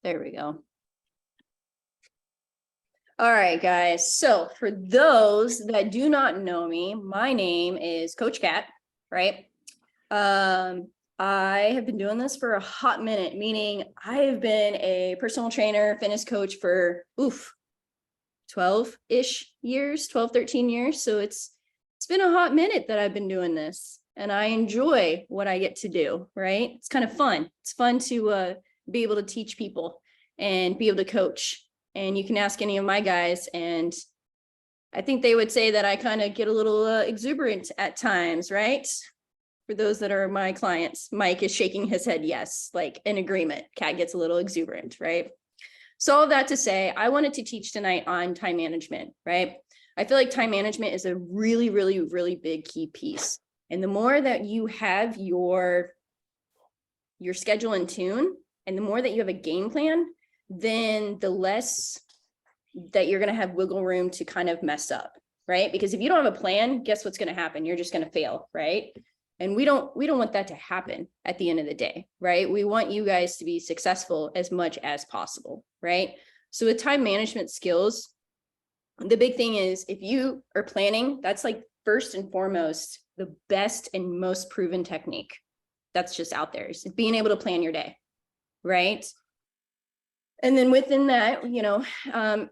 There we go. All right, guys. So for those that do not know me, my name is Coach Kat, right? I have been doing this for a hot minute, meaning I have been a personal trainer, fitness coach for 12-ish years, 12, 13 years. So it's been a hot minute that I've been doing this, and I enjoy what I get to do, right? It's kind of fun. It's fun to be able to teach people and be able to coach. And you can ask any of my guys, and I think they would say that I kind of get a little exuberant at times, right? For those that are my clients, Mike is shaking his head yes, like in agreement. Kat gets a little exuberant, right? So all of that to say, I wanted to teach tonight on time management, right? I feel like time management is a really, really, really big key piece. And the more that you have your schedule in tune, and the more that you have a game plan, then the less that you're going to have wiggle room to kind of mess up, right? Because if you don't have a plan, guess what's going to happen? You're just going to fail, right? And we don't want that to happen at the end of the day, right? We want you guys to be successful as much as possible, right? So with time management skills, the big thing is if you are planning, that's like first and foremost, the best and most proven technique that's just out there is being able to plan your day, right? And then within that, to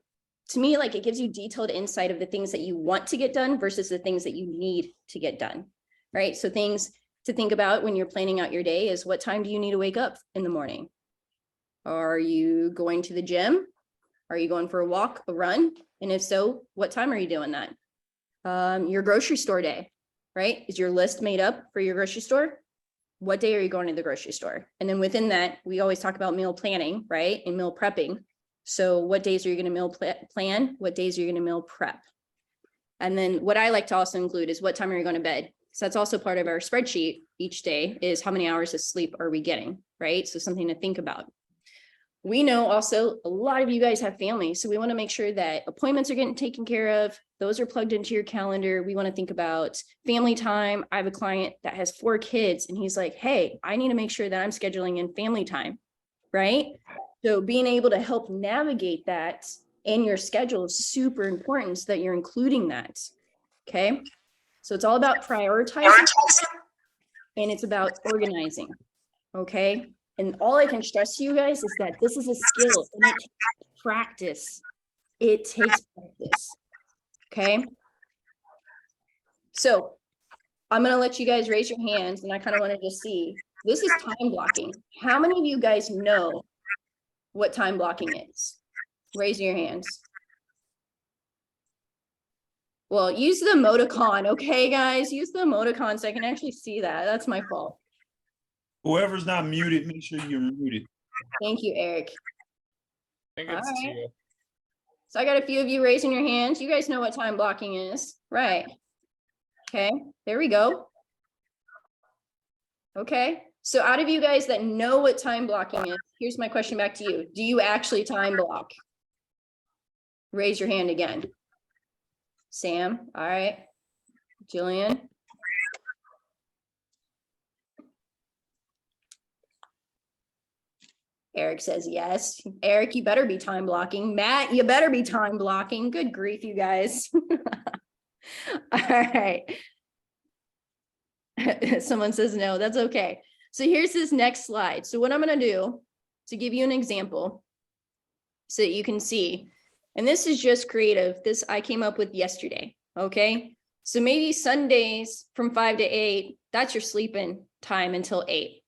me, like it gives you detailed insight of the things that you want to get done versus the things that you need to get done, right? So things to think about when you're planning out your day is what time do you need to wake up in the morning? Are you going to the gym? Are you going for a walk, a run? And if so, what time are you doing that? Your grocery store day, right? Is your list made up for your grocery store? What day are you going to the grocery store? And then within that, we always talk about meal planning, right? And meal prepping. So what days are you going to meal plan? What days are you going to meal prep? And then what I like to also include is what time are you going to bed? So that's also part of our spreadsheet each day is how many hours of sleep are we getting, right? So something to think about. We know also a lot of you guys have families, so we want to make sure that appointments are getting taken care of. Those are plugged into your calendar. We want to think about family time. I have a client that has 4 kids and he's like, hey, I need to make sure that I'm scheduling in family time, right? So being able to help navigate that in your schedule is super important so that you're including that, okay? So it's all about prioritizing and it's about organizing, okay? And all I can stress to you guys is that this is a skill and it takes practice. It takes practice. Okay. So I'm going to let you guys raise your hands and I kind of want to just see, this is time blocking. How many of you guys know what time blocking is? Raise your hands. Well, use the emoticon. Okay, guys, use the emoticon so I can actually see that. That's my fault. Whoever's not muted, make sure you're muted. Thank you, Eric. I think it's two. So I got a few of you raising your hands. You guys know what time blocking is, right? Okay, there we go. Okay, so out of you guys that know what time blocking is, here's my question back to you. Do you actually time block? Raise your hand again. Sam, all right. Jillian. Eric says yes. Eric, you better be time blocking. Matt, you better be time blocking. Good grief, you guys. All right. Someone says no, that's okay. So here's this next slide. So what I'm going to do to give you an example so that you can see, and this is just creative. This I came up with yesterday. Okay. So maybe Sundays from 5 to 8, that's your sleeping time until 8.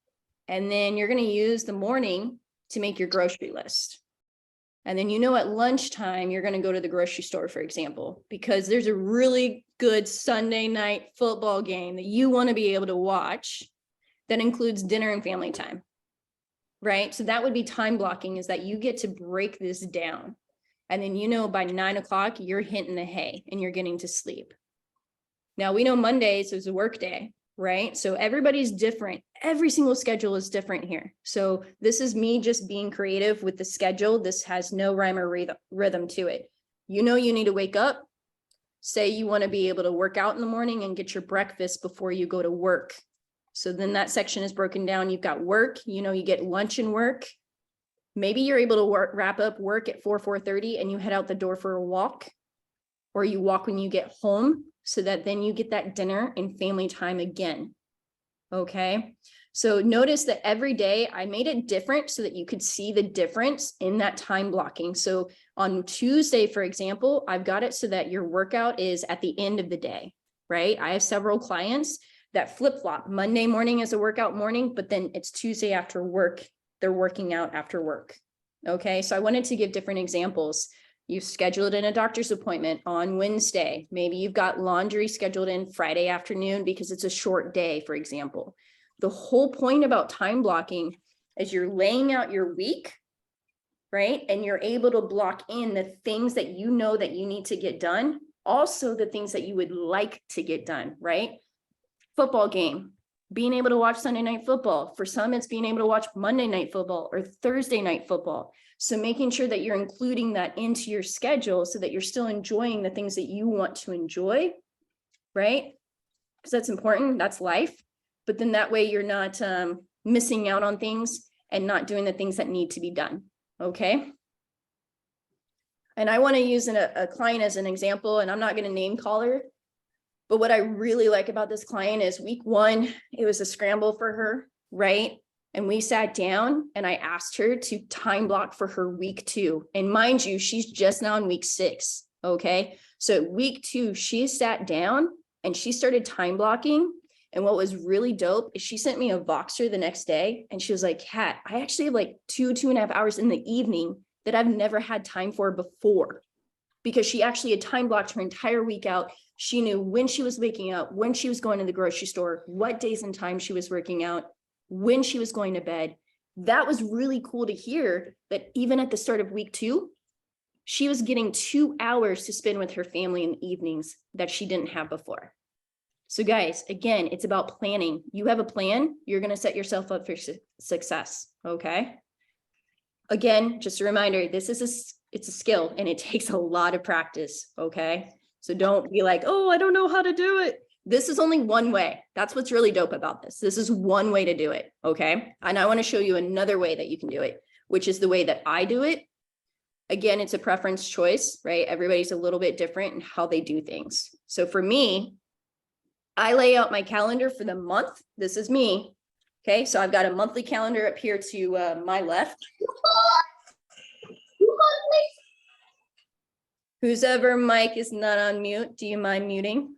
And then you're going to use the morning to make your grocery list. And then, at lunchtime, you're going to go to the grocery store, for example, because there's a really good Sunday night football game that you want to be able to watch that includes dinner and family time, right? So that would be time blocking, is that you get to break this down. And then, by 9 o'clock, you're hitting the hay and you're getting to sleep. Now, we know Mondays is a work day, right? So everybody's different. Every single schedule is different here. So this is me just being creative with the schedule. This has no rhyme or rhythm to it. You need to wake up, say you want to be able to work out in the morning and get your breakfast before you go to work. So then that section is broken down. You've got work, you get lunch and work, Maybe you're able to wrap up work at 4:30 and you head out the door for a walk, or you walk when you get home so that then you get that dinner and family time again. Okay. So notice that every day I made it different so that you could see the difference in that time blocking. So on Tuesday, for example, I've got it so that your workout is at the end of the day, right? I have several clients that flip-flop. Monday morning is a workout morning, but then it's Tuesday after work, they're working out after work. Okay, so I wanted to give different examples. You scheduled in a doctor's appointment on Wednesday. Maybe you've got laundry scheduled in Friday afternoon because it's a short day, for example. The whole point about time blocking is you're laying out your week, right? And you're able to block in the things that you know that you need to get done, also the things that you would like to get done, right? Football game, being able to watch Sunday night football. For some, it's being able to watch Monday night football or Thursday night football. So making sure that you're including that into your schedule so that you're still enjoying the things that you want to enjoy, right? Because that's important, that's life. But then that way you're not missing out on things and not doing the things that need to be done, okay? And I want to use a client as an example, and I'm not going to name call her, but what I really like about this client is week 1, it was a scramble for her, right? And we sat down and I asked her to time block for her week 2. And mind you, she's just now in week 6, okay? So week 2, she sat down and she started time blocking. And what was really dope is she sent me a Voxer the next day and she was like, Kat, I actually have like 2.5 hours in the evening that I've never had time for before, because she actually had time blocked her entire week out. She knew when she was waking up, when she was going to the grocery store, what days and times she was working out, when she was going to bed. That was really cool to hear that even at the start of week 2, she was getting 2 hours to spend with her family in the evenings that she didn't have before. So guys, again, it's about planning. You have a plan, you're going to set yourself up for success, okay? Again, just a reminder, it's a skill and it takes a lot of practice, okay? So don't be like, oh, I don't know how to do it. This is only one way. That's what's really dope about this. This is one way to do it, okay? And I want to show you another way that you can do it, which is the way that I do it. Again, it's a preference choice, right? Everybody's a little bit different in how they do things. So for me, I lay out my calendar for the month. This is me. Okay, so I've got a monthly calendar up here to my left. Whose ever mic is not on mute, do you mind muting?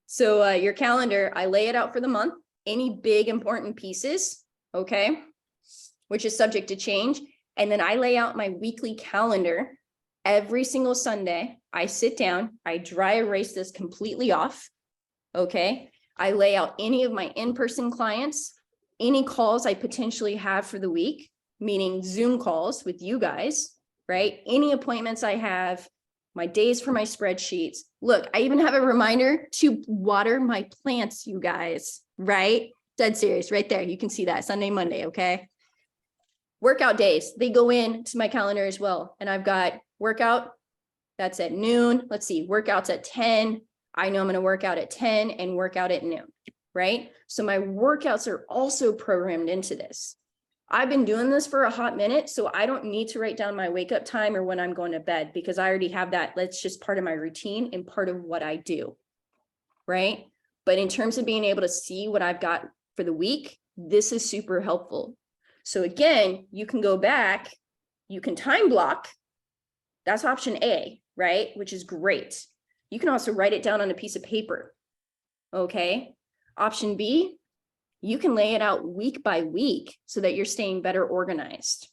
So your calendar, I lay it out for the month, any big important pieces, okay, which is subject to change. And then I lay out my weekly calendar every single Sunday. I sit down, I dry erase this completely off. Okay, I lay out any of my in-person clients, any calls I potentially have for the week, meaning Zoom calls with you guys, right? Any appointments I have, my days for my spreadsheets. Look, I even have a reminder to water my plants, you guys, right? Dead serious, right there. You can see that Sunday, Monday, okay? Workout days, they go into my calendar as well. And I've got workout, that's at noon. Let's see, workouts at 10. I know I'm going to work out at 10 and work out at noon, right? So my workouts are also programmed into this. I've been doing this for a hot minute, so I don't need to write down my wake up time or when I'm going to bed because I already have that. That's just part of my routine and part of what I do, right? But in terms of being able to see what I've got for the week, this is super helpful. So again, you can go back, you can time block. That's option A, right? Which is great. You can also write it down on a piece of paper, okay? Option B, you can lay it out week by week so that you're staying better organized,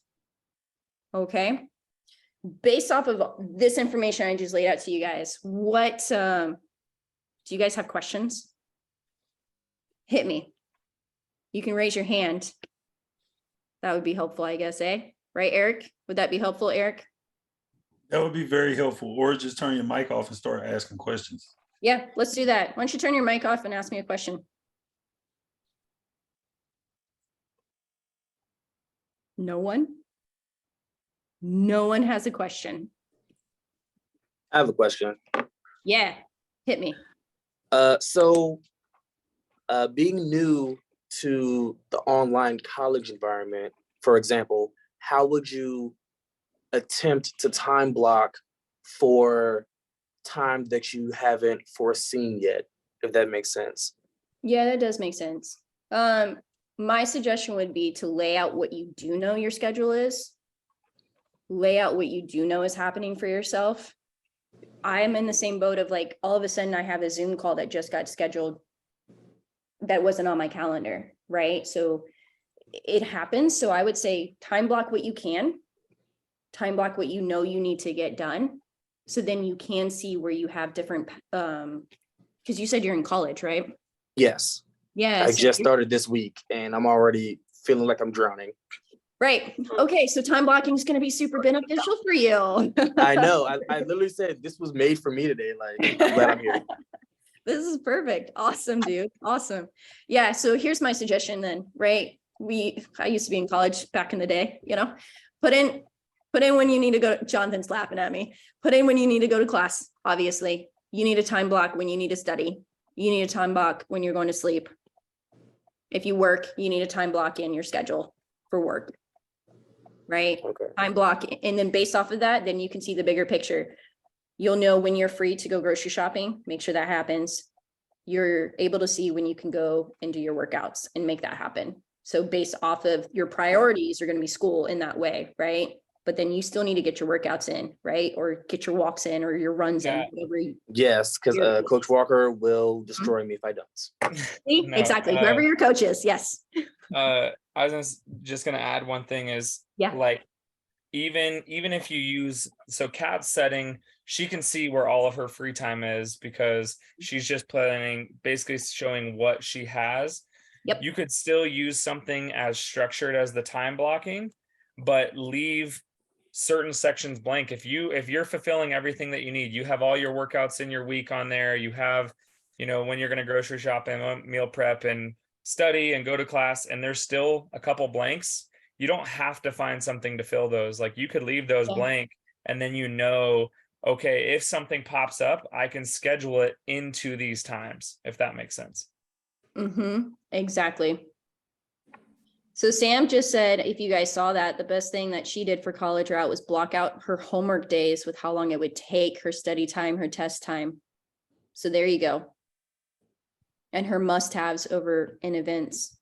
okay? Based off of this information I just laid out to you guys, what, do you guys have questions? Hit me. You can raise your hand. That would be helpful, I guess, eh? Right, Eric? Would that be helpful, Eric? That would be very helpful, or just turn your mic off and start asking questions. Yeah, let's do that. Why don't you turn your mic off and ask me a question? No one? No one has a question. I have a question. Yeah, hit me. So being new to the online college environment, for example, how would you attempt to time block for time that you haven't foreseen yet, if that makes sense? Yeah, that does make sense. My suggestion would be to lay out what you do know your schedule is. Lay out what you do know is happening for yourself. I am in the same boat of like, all of a sudden I have a Zoom call that just got scheduled that wasn't on my calendar, right? So it happens. So I would say time block what you can, time block what you know you need to get done. So then you can see where you have different, because you said you're in college, right? Yes, Yeah. I so just you're- started this week and I'm already feeling like I'm drowning. Right. Okay. So time blocking is going to be super beneficial for you. I know. I literally said this was made for me today. Like, I'm glad I'm here. This is perfect. Awesome, dude. Awesome. Yeah. So here's my suggestion then, right? I used to be in college back in the day, put in when you need to go. Jonathan's laughing at me. Put in when you need to go to class. Obviously, you need a time block when you need to study. You need a time block when you're going to sleep. If you work, you need a time block in your schedule for work. Right? Okay. Time block. And then based off of that, then you can see the bigger picture. You'll know when you're free to go grocery shopping, make sure that happens. You're able to see when you can go and do your workouts and make that happen. So based off of your priorities are going to be school in that way, right? But then you still need to get your workouts in, right? Or get your walks in or your runs in. Yeah. Yes, because You're- Coach Walker will destroy me if I don't. See? No, Exactly. Whoever your coach is. Yes. I was just gonna add one thing is Yeah. like even if you use Kat's setting, she can see where all of her free time is because she's just planning, basically showing what she has. Yep. You could still use something as structured as the time blocking, but leave certain sections blank. If you're fulfilling everything that you need, you have all your workouts in your week on there, you have, when you're going to grocery shop and meal prep and study and go to class, and there's still a couple blanks, you don't have to find something to fill those. Like you could leave those Yeah. blank, and then okay, if something pops up, I can schedule it into these times, if that makes sense. Mm-hmm. Exactly. So Sam just said, if you guys saw that, the best thing that she did for college route was block out her homework days with how long it would take, her study time, her test time. So there you go. And her must-haves over in events.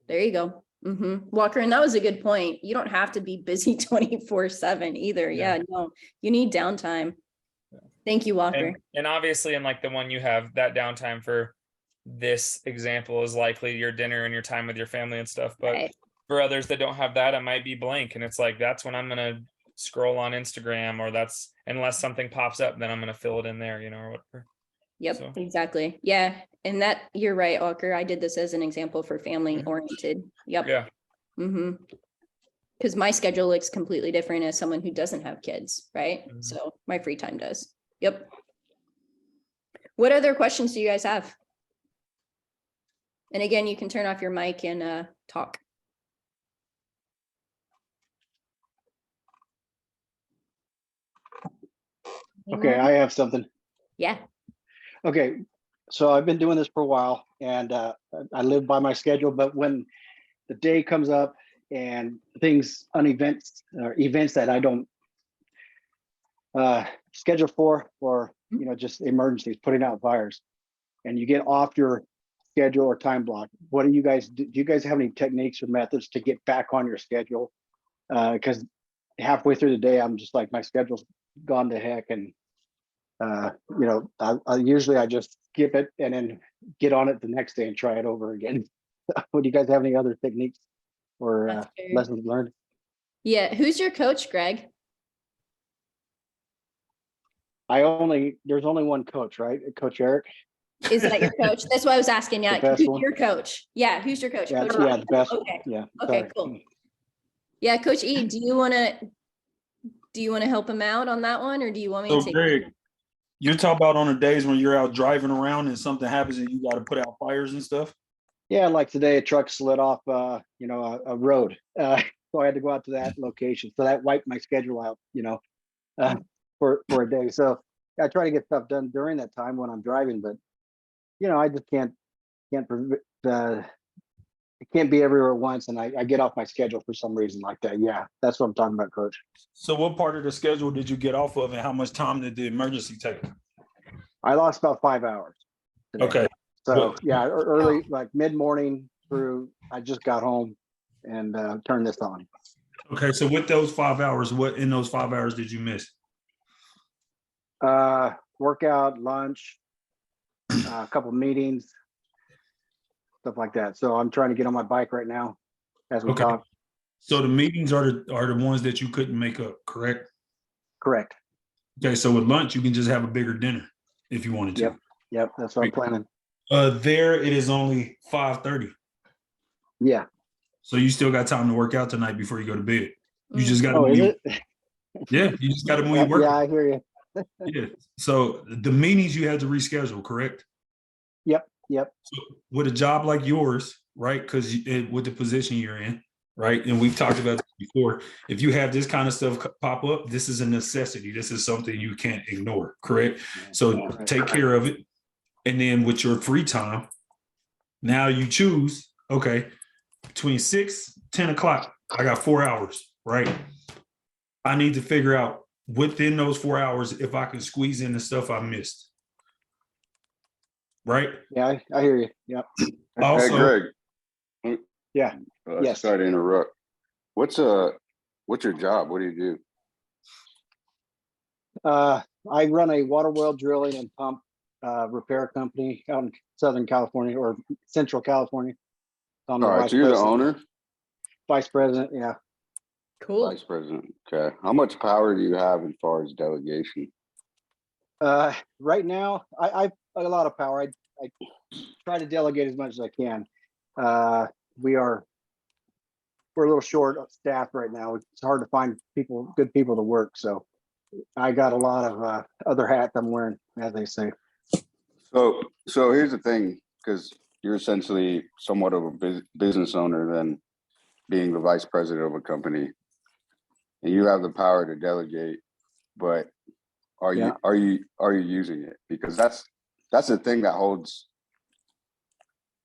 There you go. Walker, and that was a good point. You don't have to be busy 24/7 either. Yeah. Yeah, no, you need downtime. Thank you, Walker. And obviously, in like the one you have, that downtime for this example is likely your dinner and your time with your family and stuff. But Right. for others that don't have that, it might be blank. And it's like, that's when I'm going to scroll on Instagram, or that's, unless something pops up, then I'm going to fill it in there, or whatever. Yep, So- exactly. Yeah. And that, you're right, Walker. I did this as an example for family oriented. Yep. Yeah. Because my schedule looks completely different as someone who doesn't have kids, right? Mhm. So my free time does. Yep. What other questions do you guys have? And again, you can turn off your mic and talk. Okay, I have something. Yeah. Okay, so I've been doing this for a while and I live by my schedule, but when the day comes up and things on events or events that I don't schedule for, or just emergencies, putting out fires, and you get off your schedule or time block, what do you guys do? Do you guys have any techniques or methods to get back on your schedule? Because halfway through the day, I'm just like, my schedule's gone to heck, and I usually just skip it and then get on it the next day and try it over again. Do you guys have any other techniques or That's fair. lessons learned? Yeah. Who's your coach, Greg? There's only one coach, right? Coach Eric. Is that your coach? That's why I was asking. Yeah. best Who's one. your coach? Yeah. Who's your coach? Yeah, Coach yeah, E? the best. Okay. Yeah. Okay, sorry. cool. Yeah. Coach E, do you want to help him out on that one, or do you want me to So take? Greg, you talk about on the days when you're out driving around and something happens and you got to put out fires and stuff. Yeah, like today, a truck slid off, a road. So I had to go out to that location. So that wiped my schedule out, for a day. So I try to get stuff done during that time when I'm driving, but I just can't it can't be everywhere at once, and I get off my schedule for some reason like that. Yeah, that's what I'm talking about, Coach. So what part of the schedule did you get off of and how much time did the emergency take? I lost about 5 hours today. Okay, So Well- yeah, early, like mid-morning through, I just got home and turned this on. okay. So with those 5 hours, what in those 5 hours did you miss? Workout, lunch, a couple meetings, stuff like that. So I'm trying to get on my bike right now as we Okay. talk. So the meetings are the ones that you couldn't make up, correct? Correct. Okay, so with lunch, you can just have a bigger dinner if you wanted to. Yep, that's what I'm planning. There it is only 5:30. Yeah. So you still got time to work out tonight before you go to bed. You Mm. just got to Oh, is move. it? Yeah, you just got to move your work. Yeah, I hear you. Yeah. So the meetings you had to reschedule, correct? Yep. So with a job like yours, right? Because with the position you're in, right? And we've talked about this before. If you have this kind of stuff pop up, this is a necessity. This is something you can't ignore, correct? So take care of it. And then with your free time, now you choose, okay, between 6-10 o'clock, I got 4 hours, right? I need to figure out within those 4 hours if I can squeeze in the stuff I missed. Right? Yeah, I hear you. Yep. Also, Hey, Greg. Yeah. Yes. Sorry to interrupt. What's your job? What do you do? I run a water well drilling and pump repair company out in Southern California or Central California. I'm All right, so you're the owner, vice president. Yeah. Cool. vice president. Okay. How much power do you have as far as delegation? Right now, I've got a lot of power. I try to delegate as much as I can. We're a little short of staff right now. It's hard to find good people to work. So I got a lot of other hats I'm wearing, as they say. So here's the thing, because you're essentially somewhat of a business owner than being the vice president of a company, and you have the power to delegate, but are you using it? Because that's the thing that holds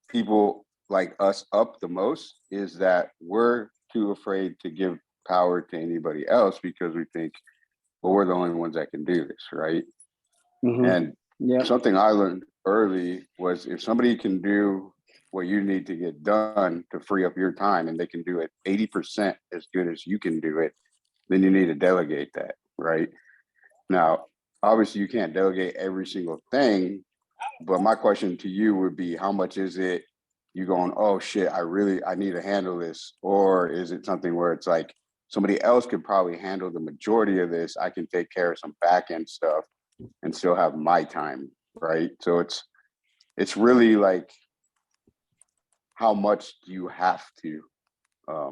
people like us up the most, is that we're too afraid to give power to anybody else because we think, well, we're the only ones that can do this, right? Mhm. And Yeah. something I learned early was if somebody can do what you need to get done to free up your time and they can do it 80% as good as you can do it, then you need to delegate that, right? Now, obviously you can't delegate every single thing, but my question to you would be, how much is it you going, oh shit, I need to handle this? Or is it something where it's like somebody else could probably handle the majority of this, I can take care of some back end stuff and still have my time, right? So it's really like, how much do you have to?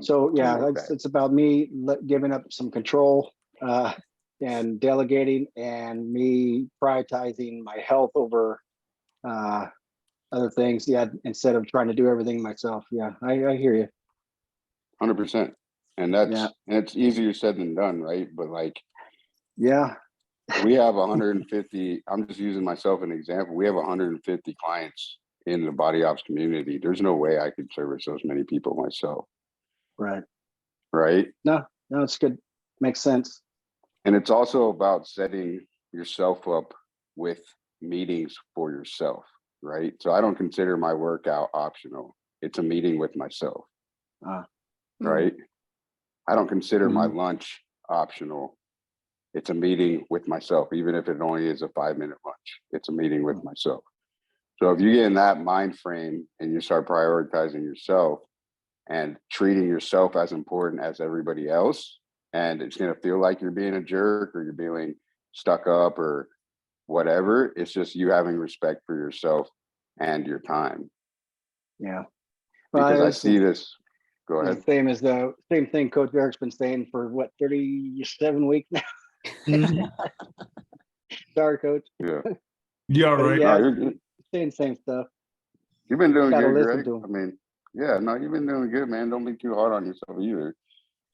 So yeah, do it's, that? it's about me giving up some control and delegating, and me prioritizing my health over other things. Yeah, instead of trying to do everything myself. Yeah, I hear you. 100%. And Yeah. and it's easier said than done, right? But like, Yeah. we have 150, I'm just using myself as an example. We have 150 clients in the body ops community. There's no way I could service those many people myself, Right. right? No, it's good. Makes sense. And it's also about setting yourself up with meetings for yourself, right? So I don't consider my workout optional. It's a meeting with myself, Mm. right? I don't consider my Mhm. lunch optional. It's a meeting with myself, even if it only is a 5-minute lunch. It's a meeting with myself. So if you get in that mind frame and you start prioritizing yourself and treating yourself as important as everybody else, and it's going to feel like you're being a jerk or you're being stuck up or whatever, it's just you having respect for yourself and your time. Yeah. Because I it's see this. Go the ahead. same as the same thing Coach Eric's been saying for what, 37 weeks now. Mhm. Sorry, Coach. Yeah. You all But right? yeah, No, you're good. saying the same stuff. You've been doing Gotta good, listen Greg. to 'em. I mean, yeah, no, you've been doing good, man. Don't be too hard on yourself either,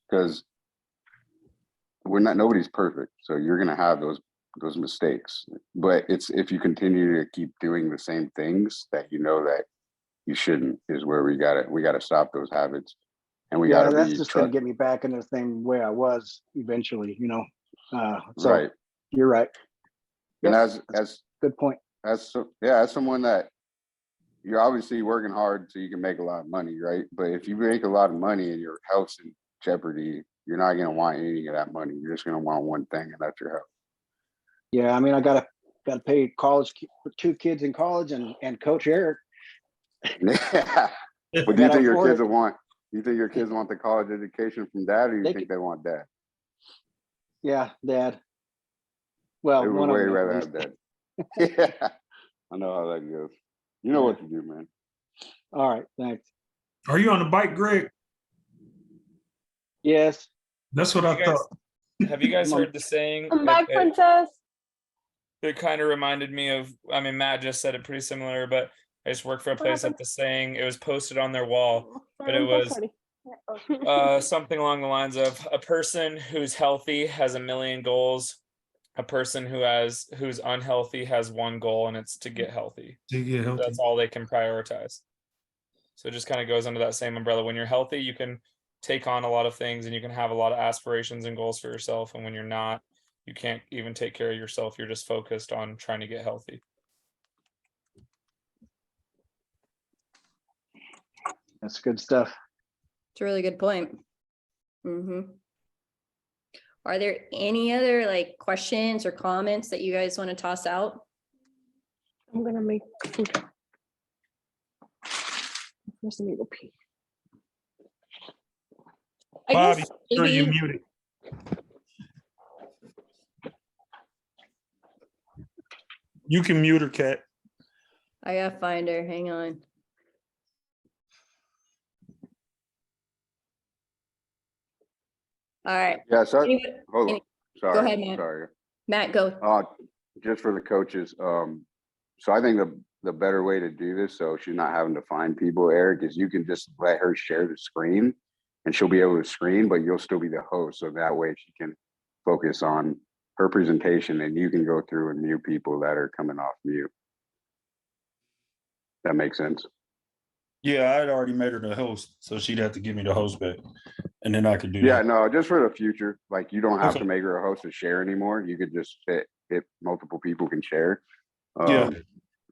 because nobody's perfect. So you're gonna have those mistakes. But it's if you continue to keep doing the same things that you know that you shouldn't, is where we gotta stop those habits. And we Yeah, gotta that's be just gonna get me back in the same way I was eventually, so right. you're right. And Yes, as good point. as someone that you're obviously working hard so you can make a lot of money, right? But if you make a lot of money and your health's in jeopardy, you're not gonna want any of that money. You're just gonna want one thing, and that's your Yeah, I mean, I gotta pay college for 2 kids in college and Coach Eric. health. But do you Gotta think your afford kids it. will want? You think your kids want the college education from dad, or you They think they want dad? Yeah, Dad. Well, They would one of way them at rather least. have dad. Yeah, I know how that goes. You know what to do, man. All right, thanks. Are you on the bike, Greg? Yes. That's what Have I you guys- thought. Have you guys Mom. heard the saying? Come back, princess. It kind of reminded me of, I mean, Matt just said it pretty similar, but I just worked for a What place that happened? the saying, it was posted on their wall, but it I'm was sorry. something along the lines of a person who's healthy has a million goals. A person who's unhealthy has one goal, and it's to get healthy. To get healthy. That's all they can prioritize. So it just kind of goes under that same umbrella. When you're healthy, you can take on a lot of things and you can have a lot of aspirations and goals for yourself. And when you're not, you can't even take care of yourself. You're just focused on trying to get healthy. That's good stuff. It's a really good point. Are there any other like questions or comments that you guys want to toss out? I'm gonna make food. First, let me go pee. I Bobby, guess sure you maybe muted. You can mute her, Kat. I gotta find her. Hang on. All right. Yeah, so Anybody- hold on. any- Sorry, ahead, Matt. sorry. Matt, go. Just for the coaches, so I think the better way to do this, so she's not having to find people, Eric, is you can just let her share the screen and she'll be able to screen, but you'll still be the host. So that way she can focus on her presentation and you can go through and mute people that are coming off mute. That makes sense. Yeah, I had already made her the host, so she'd have to give me the host back, and then I could do Yeah, that. no, just for the future, like you don't have Okay. to make her a host to share anymore. You could just fit if multiple people can share. Yeah.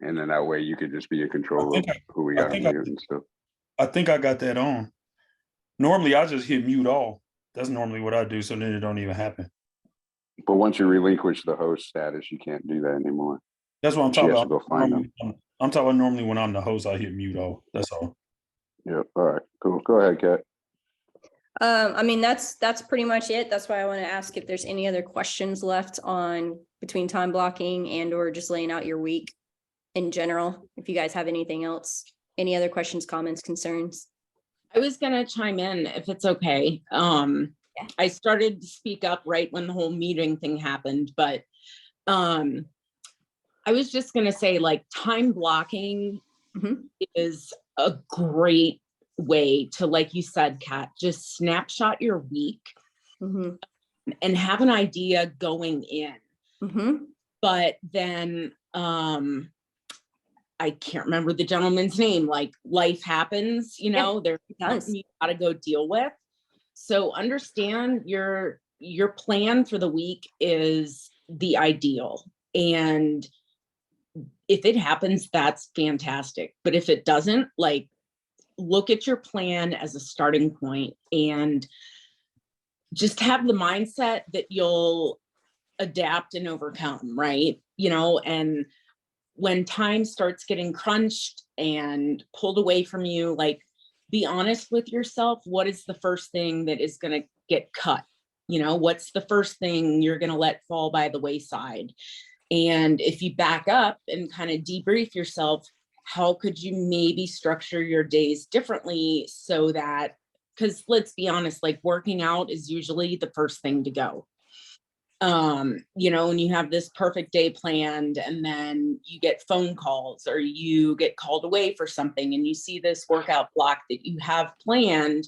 And then that way you could just be in control of think who we I got to think I- mute and stuff. I think I got that on. Normally, I just hit mute all. That's normally what I do, so then it don't even happen. But once you relinquish the host status, you can't do that anymore. That's what I'm She talking has to about. go find them. I'm talking about normally when I'm the host, I hit mute all. That's all. Yep. All right. Cool. Go ahead, Kat. I mean, that's pretty much it. That's why I want to ask if there's any other questions left on between time blocking and or just laying out your week in general. If you guys have anything else, any other questions, comments, concerns? I was gonna chime in if it's okay. I started to speak up right when the whole meeting thing happened, but I was just gonna say, like, time blocking Mhm. is a great way to, like you said, Kat, just snapshot your week Mhm. and have an idea going in. Mhm. But then I can't remember the gentleman's name, like life happens, there's does. something you gotta go deal with. So understand your plan for the week is the ideal. And if it happens, that's fantastic. But if it doesn't, like, look at your plan as a starting point and just have the mindset that you'll adapt and overcome, right? And when time starts getting crunched and pulled away from you, like, be honest with yourself. What is the first thing that is going to get cut? What's the first thing you're going to let fall by the wayside? And if you back up and kind of debrief yourself, how could you maybe structure your days differently so that, because let's be honest, like, working out is usually the first thing to go. And you have this perfect day planned and then you get phone calls or you get called away for something and you see this workout block that you have planned,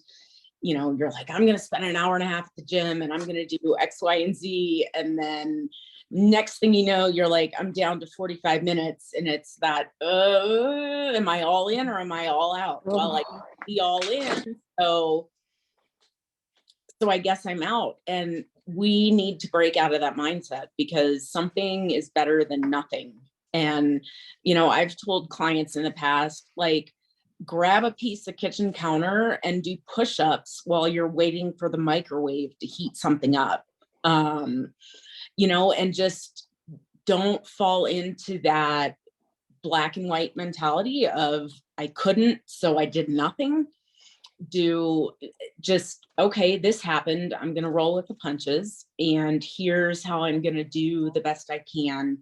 you're like, I'm going to spend an hour and a half at the gym and I'm going to do X, Y, and Z. And then next thing you know, you're like, I'm down to 45 minutes, and it's that, am I all in or am I all out? Well, like be all in. So I guess I'm out, and we need to break out of that mindset, because something is better than nothing. And, I've told clients in the past, like, grab a piece of kitchen counter and do push-ups while you're waiting for the microwave to heat something up. And just don't fall into that black and white mentality of I couldn't, so I did nothing. Do just, okay, this happened, I'm going to roll with the punches, and here's how I'm going to do the best I can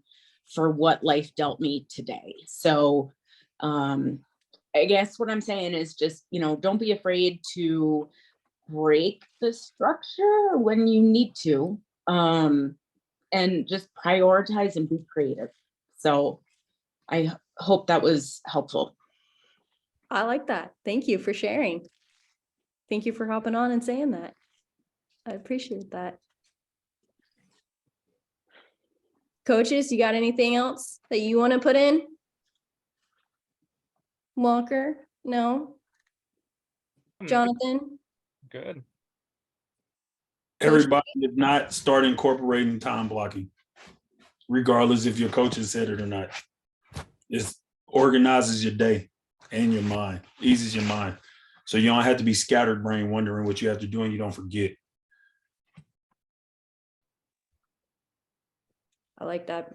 for what life dealt me today. So I guess what I'm saying is just, don't be afraid to break the structure when you need to, and just prioritize and be creative. So I hope that was helpful. I like that. Thank you for sharing. Thank you for hopping on and saying that. I appreciate that. Coaches, you got anything else that you want to put in? Walker? No? Jonathan? Good. Everybody did not start incorporating time blocking, regardless if your coach has said it or not. It organizes your day and your mind, eases your mind. So you don't have to be scattered brain wondering what you have to do and you don't forget. I like that.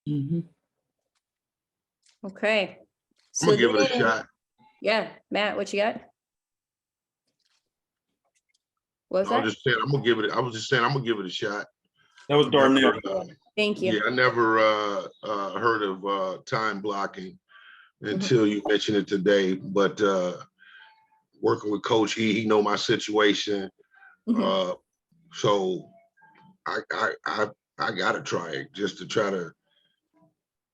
Mhm. Okay. I'm gonna give it a then- shot. Yeah, Matt, what you got? What was I that? was just saying, I'm gonna give it. I was just saying, I'm gonna give it a shot. That was Darnell. Thank you. Yeah, I never heard of time blocking until you mentioned it today. But working with Coach, he know my situation, Mhm. so I gotta try it just to try to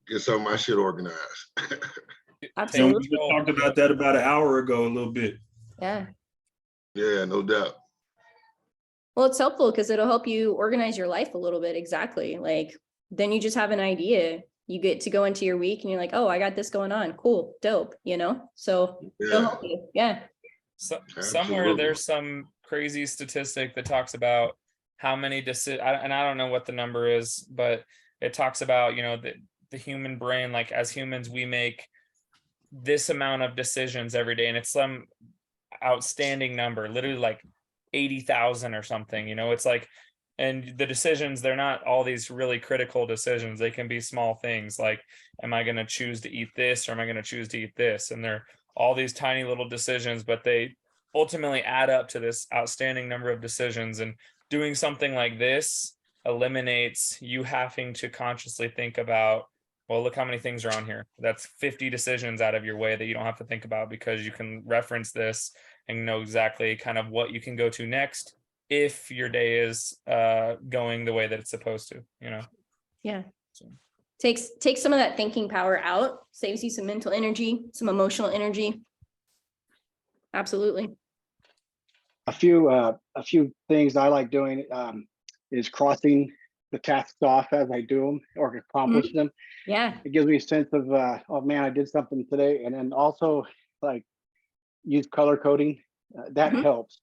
get some of my shit organized. And Absolutely. we just talked about that about an hour ago, a little bit. Yeah. Yeah, no doubt. Well, it's helpful because it'll help you organize your life a little bit. Exactly. Like then you just have an idea. You get to go into your week and you're like, oh, I got this going on. Cool, dope, So it'll Yeah, help you. Yeah. Somewhere absolutely. there's some crazy statistic that talks about how many and I don't know what the number is, but it talks about, the human brain, like as humans, we make this amount of decisions every day, and it's some outstanding number, literally like 80,000 or something, it's like, and the decisions, they're not all these really critical decisions. They can be small things like, am I going to choose to eat this or am I going to choose to eat this? And they're all these tiny little decisions, but they ultimately add up to this outstanding number of decisions. And doing something like this eliminates you having to consciously think about, well, look how many things are on here. That's 50 decisions out of your way that you don't have to think about, because you can reference this and know exactly kind of what you can go to next if your day is going the way that it's supposed to, Yeah. So. Takes some of that thinking power out, saves you some mental energy, some emotional energy. Absolutely. A few things I like doing is crossing the tasks off as I do them or accomplish them. Yeah. It gives me a sense of oh man, I did something today. And then also like use color coding. That Mhm. helps.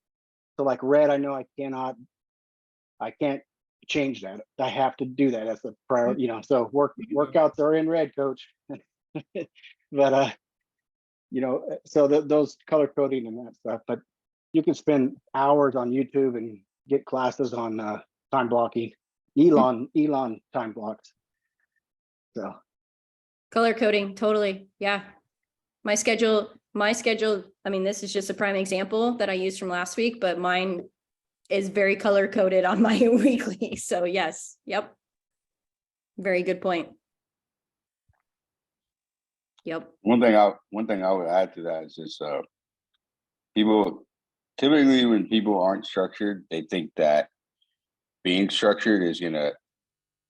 So like red, I know I can't change that. I have to do that as a priority, so workouts are in red, coach. But so those color coding and that stuff, but you can spend hours on YouTube and get classes on time blocking, Elon time blocks. So Color coding, totally. Yeah. My schedule, I mean, this is just a prime example that I used from last week, but mine is very color coded on my weekly. So yes. Yep. Very good point. Yep. One thing I would add to that is just people typically, when people aren't structured, they think that being structured is gonna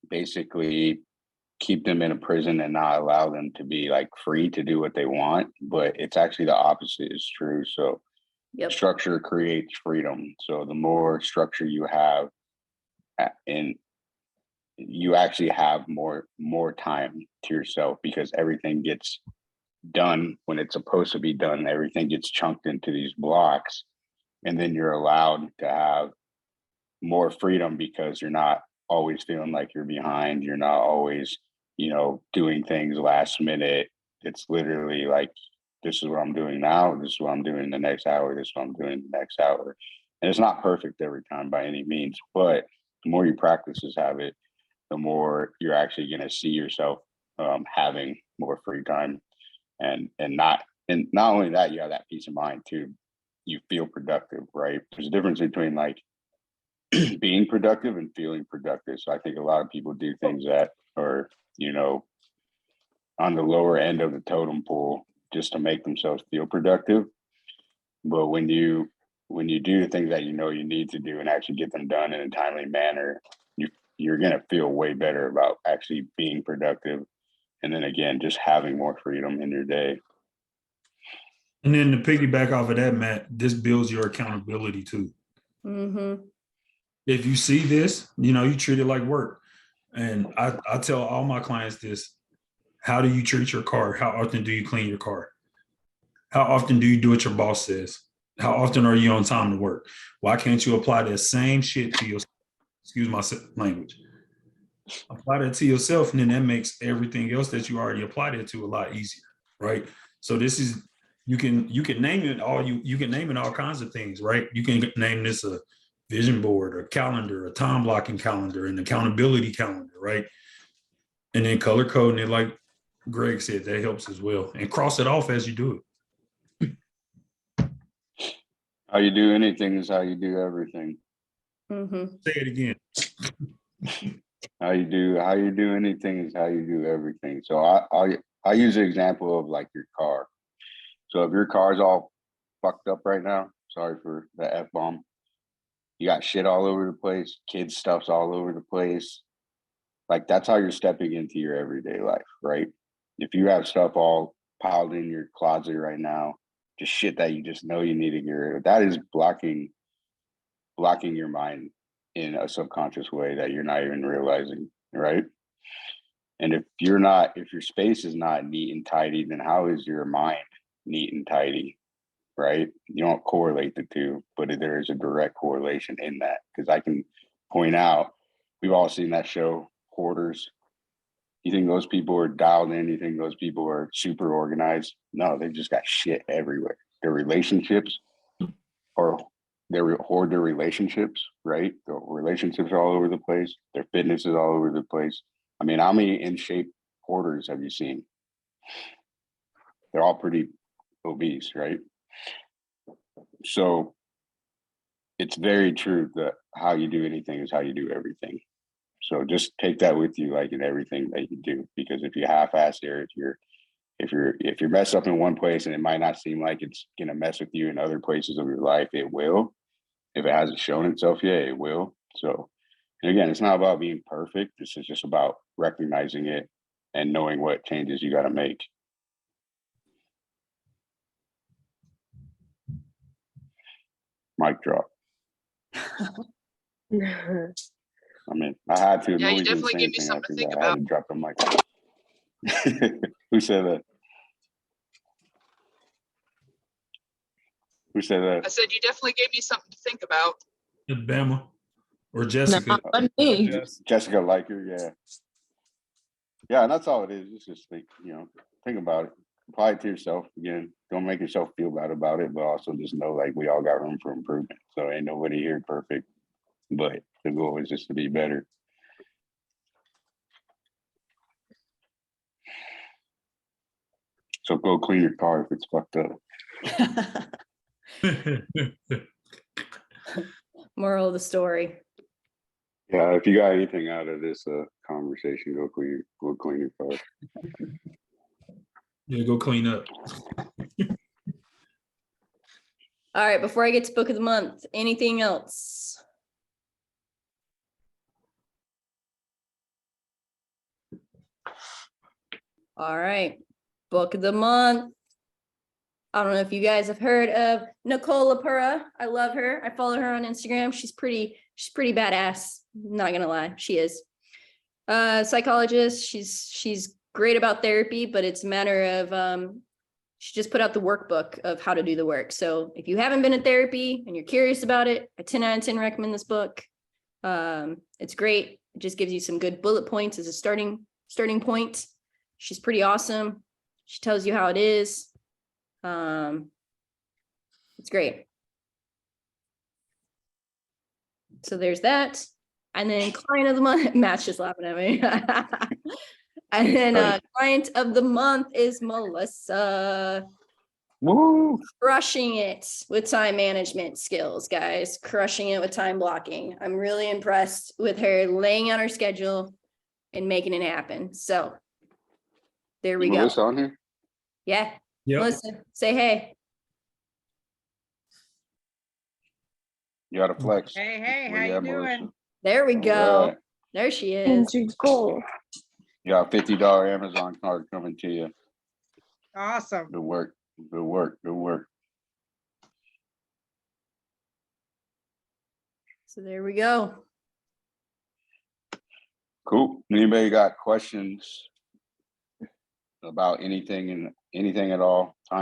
basically keep them in a prison and not allow them to be like free to do what they want. But it's actually the opposite is true. So Yep. structure creates freedom. So the more structure you have in you actually have more time to yourself because everything gets done when it's supposed to be done. Everything gets chunked into these blocks, and then you're allowed to have more freedom because you're not always feeling like you're behind. You're not always, doing things last minute. It's literally like, this is what I'm doing now. This is what I'm doing the next hour. This is what I'm doing the next hour. And it's not perfect every time by any means, but the more you practice this habit, the more you're actually going to see yourself having more free time, and not only that, you have that peace of mind too. You feel productive, right? There's a difference between like being productive and feeling productive. So I think a lot of people do things that are, on the lower end of the totem pole just to make themselves feel productive. But when you do the things that you need to do and actually get them done in a timely manner, you're gonna feel way better about actually being productive. And then again, just having more freedom in your day. And then to piggyback off of that, Matt, this builds your accountability too. Mm-hmm. If you see this, you treat it like work. And I tell all my clients this: how do you treat your car? How often do you clean your car? How often do you do what your boss says? How often are you on time to work? Why can't you apply that same shit to yourself? Excuse my language. Apply that to yourself, and then that makes everything else that you already applied it to a lot easier, right? So this is, you can name it all, you can name it all kinds of things, right? You can name this a vision board, a calendar, a time blocking calendar, an accountability calendar, right? And then color coding it, like Greg said, that helps as well. And cross it off as you do it. How you do anything is how you do everything. Mm-hmm. Say it again. How you do anything is how you do everything. So I use the example of like your car. So if your car's all fucked up right now, sorry for the F-bomb, you got shit all over the place, kids' stuff's all over the place. Like that's how you're stepping into your everyday life, right? If you have stuff all piled in your closet right now, just shit that you just know you need to get rid of, that is blocking your mind in a subconscious way that you're not even realizing, right? And if your space is not neat and tidy, then how is your mind neat and tidy, right? You don't correlate the two, but there is a direct correlation in that, because I can point out, we've all seen that show, Hoarders. You think those people are dialed in? You think those people are super organized? No, they've just got shit everywhere. Their relationships, or they hoard their relationships, right? The relationships are all over the place. Their fitness is all over the place. I mean, how many in shape hoarders have you seen? They're all pretty obese, right? So it's very true that how you do anything is how you do everything. So just take that with you, like in everything that you do, because if you half-ass there, if you're messed up in one place and it might not seem like it's gonna mess with you in other places of your life, it will. If it hasn't shown itself yet, it will. So, and again, it's not about being perfect. This is just about recognizing it and knowing what changes you got to make. Mic drop. I mean, I had to. Yeah, you Nobody's been definitely saying give me anything something after to think that. I had about. to drop the mic. Who said that? Who said I that? said you definitely gave me something to think about. Bama or Jessica. Not me. Jessica Liker, yeah. Yeah, and that's all it is. It's just like, think about it. Apply it to yourself. Again, don't make yourself feel bad about it, but also just know like we all got room for improvement. So ain't nobody here perfect, but the goal is just to be better. So go clean your car if it's fucked up. Moral of the story. Yeah, if you got anything out of this conversation, go clean your car. Yeah, go clean up. All right, before I get to book of the month, anything else? All right, book of the month. I don't know if you guys have heard of Nicole LaPura. I love her. I follow her on Instagram. She's pretty badass. Not gonna lie, she is. Psychologist. She's great about therapy, but it's a matter of she just put out the workbook of how to do the work. So if you haven't been in therapy and you're curious about it, I 10 out of 10 recommend this book. It's great. It just gives you some good bullet points as a starting point. She's pretty awesome. She tells you how it is. It's great. So there's that. And then client of the month, Matt's just laughing at me. And then client of the month is Melissa. Woo! Crushing it with time management skills, guys. Crushing it with time blocking. I'm really impressed with her laying out her schedule and making it happen. So there we go. Melissa on here? Yeah. Yep. Melissa, say hey. You gotta flex. Hey, hey, Where how you at, doing? Melissa? There we go. Alright. There she is. Angie, go. You got a $50 Amazon card coming to you. Awesome. Good work. Good work. Good work. So there we go. Cool. Anybody got questions about anything and anything at all? Time